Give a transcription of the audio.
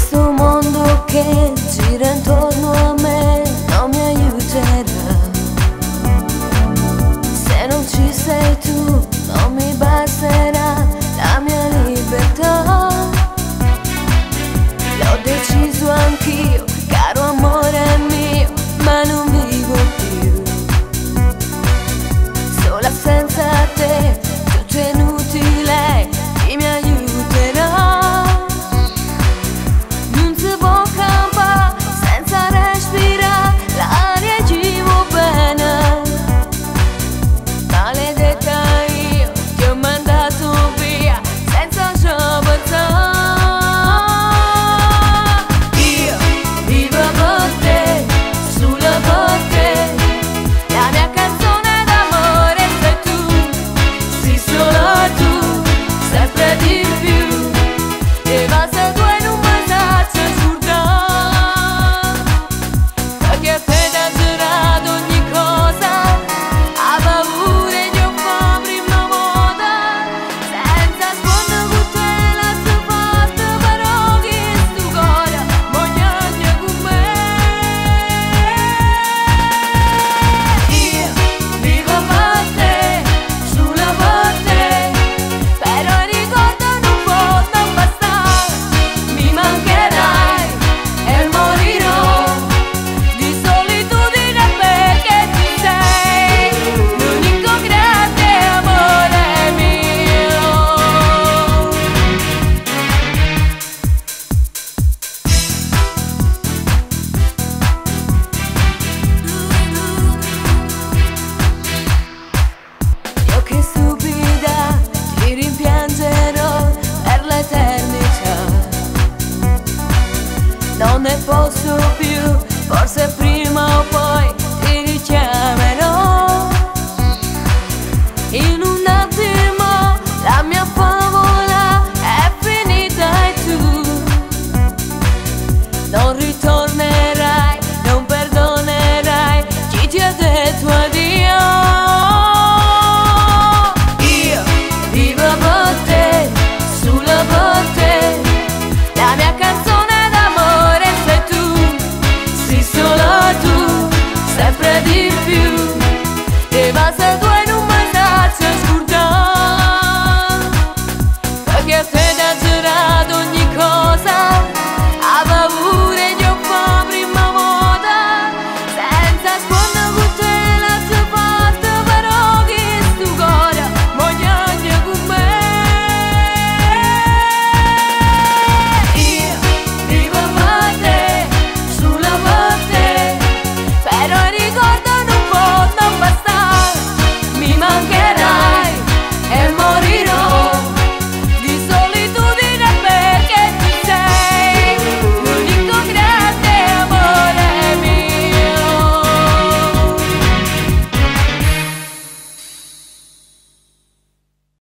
Questo mondo che gira intorno a me non mi aiuterà. Se non ci sei tu non mi basterà la mia libertà. L'ho deciso anch'io, caro amore mio, ma non vivo più sola senza te. Tutto è inutile, chi mi aiuterà? Non si può campare senza respirare l'aria, ci va bene. Maledetta io, ti ho mandato via senza ci pensare. Io vivo per te, solo per te. La mia canzone d'amore sei tu, sì solo tu, sempre di più. E basta tu in un messaggio assurdo, perché te da giurato ogni cosa, ha paura di un po' prima moda, senza sfondo con te la tua forte, però che stu cuore mogliagna con me. Io vivo per te, solo per te, però il ricordo non può non bastare. Mi mancherai e morirò di solitudine perché tu sei l'unico grande amore mio. Io che stupida ti rimpiangerò per l'eternità. Non ne posso più, forse prima